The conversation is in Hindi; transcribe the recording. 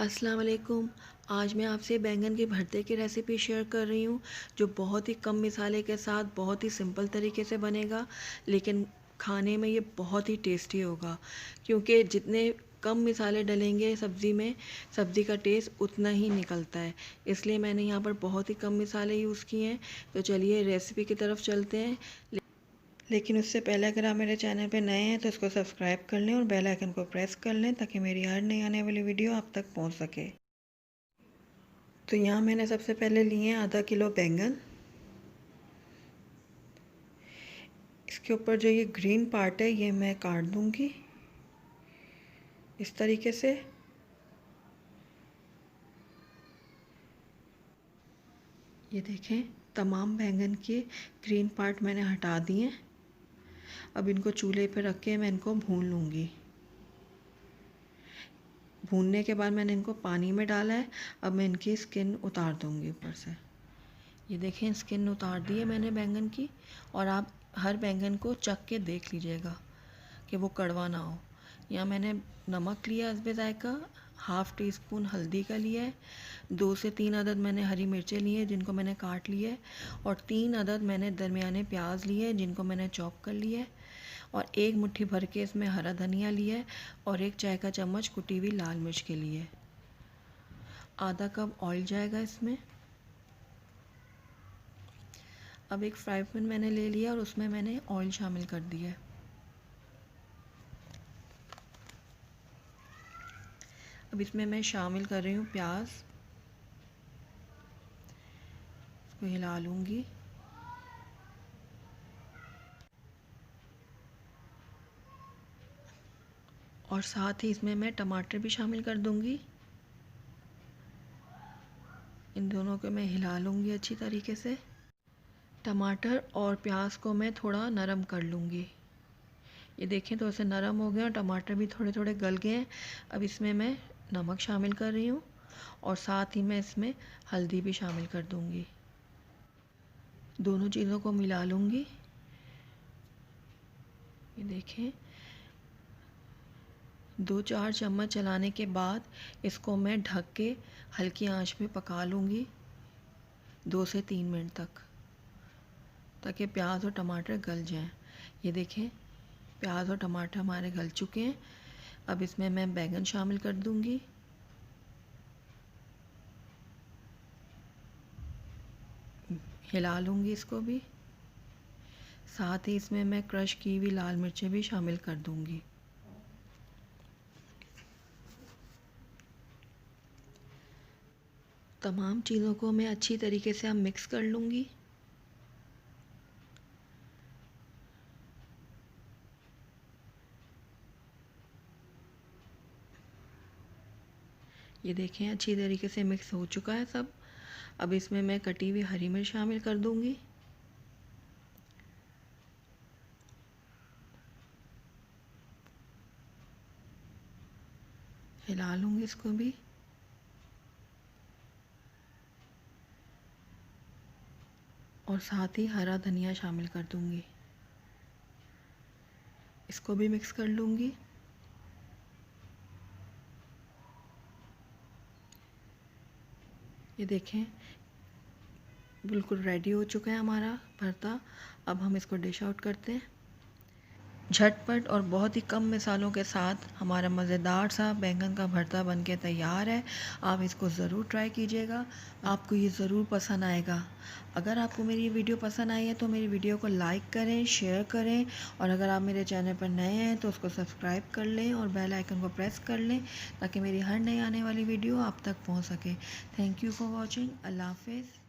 अस्सलाम वालेकुम। आज मैं आपसे बैंगन के भरते की रेसिपी शेयर कर रही हूँ, जो बहुत ही कम मसाले के साथ बहुत ही सिंपल तरीके से बनेगा, लेकिन खाने में ये बहुत ही टेस्टी होगा। क्योंकि जितने कम मसाले डलेंगे सब्ज़ी में, सब्ज़ी का टेस्ट उतना ही निकलता है। इसलिए मैंने यहाँ पर बहुत ही कम मसाले यूज़ किए हैं। तो चलिए रेसिपी की तरफ चलते हैं। लेकिन उससे पहले अगर आप मेरे चैनल पे नए हैं तो इसको सब्सक्राइब कर लें और बेल आइकन को प्रेस कर लें, ताकि मेरी हर नई आने वाली वीडियो आप तक पहुंच सके। तो यहाँ मैंने सबसे पहले लिए हैं आधा किलो बैंगन। इसके ऊपर जो ये ग्रीन पार्ट है ये मैं काट दूंगी इस तरीके से। ये देखें, तमाम बैंगन के ग्रीन पार्ट मैंने हटा दिए। अब इनको चूल्हे पर रख के मैं इनको भून लूँगी। भूनने के बाद मैंने इनको पानी में डाला है। अब मैं इनकी स्किन उतार दूँगी ऊपर से। ये देखें, स्किन उतार दी है मैंने बैंगन की। और आप हर बैंगन को चख के देख लीजिएगा कि वो कड़वा ना हो। यहाँ मैंने नमक लिया हस्बे जायका, हाफ़ टी स्पून हल्दी का लिया है, 2 से 3 अदद मैंने हरी मिर्चें ली है जिनको मैंने काट लिया है, और 3 अदद मैंने दरमियाने प्याज लिए हैं जिनको मैंने चॉप कर लिया है, और 1 मुट्ठी भर के इसमें हरा धनिया लिया है, और 1 चाय का चम्मच कुटी हुई लाल मिर्च के लिए। आधा कप ऑयल जाएगा इसमें। अब एक फ्राई पैन मैंने ले लिया और उसमें मैंने ऑयल शामिल कर दिया है। अब इसमें मैं शामिल कर रही हूँ प्याज। इसको हिला लूँगी। और साथ ही इसमें मैं टमाटर भी शामिल कर दूँगी। इन दोनों को मैं हिला लूँगी अच्छी तरीके से। टमाटर और प्याज को मैं थोड़ा नरम कर लूँगी। ये देखें, तो ऐसे नरम हो गए और टमाटर भी थोड़े थोड़े गल गए हैं। अब इसमें मैं नमक शामिल कर रही हूँ, और साथ ही मैं इसमें हल्दी भी शामिल कर दूँगी। दोनों चीज़ों को मिला लूँगी। ये देखें, 2-4 चम्मच चलाने के बाद इसको मैं ढक के हल्की आंच पे पका लूँगी 2 से 3 मिनट तक, ताकि प्याज और टमाटर गल जाएं। ये देखें, प्याज और टमाटर हमारे गल चुके हैं। अब इसमें मैं बैंगन शामिल कर दूँगी। हिला लूँगी इसको भी। साथ ही इसमें मैं क्रश की हुई लाल मिर्चें भी शामिल कर दूँगी। तमाम चीज़ों को मैं अच्छी तरीके से अब मिक्स कर लूँगी। ये देखें, अच्छी तरीके से मिक्स हो चुका है सब। अब इसमें मैं कटी हुई हरी मिर्च शामिल कर दूँगी। हिला लूँगी इसको भी। और साथ ही हरा धनिया शामिल कर दूँगी। इसको भी मिक्स कर लूँगी। ये देखें, बिल्कुल रेडी हो चुका है हमारा भरता। अब हम इसको डिश आउट करते हैं। झटपट और बहुत ही कम मसालों के साथ हमारा मज़ेदार सा बैंगन का भरता बनके तैयार है। आप इसको ज़रूर ट्राई कीजिएगा, आपको ये ज़रूर पसंद आएगा। अगर आपको मेरी वीडियो पसंद आई है तो मेरी वीडियो को लाइक करें, शेयर करें, और अगर आप मेरे चैनल पर नए हैं तो उसको सब्सक्राइब कर लें और बेल आइकन को प्रेस कर लें, ताकि मेरी हर नई आने वाली वीडियो आप तक पहुँच सके। Thank you for watching. अल्लाह हाफ़िज़।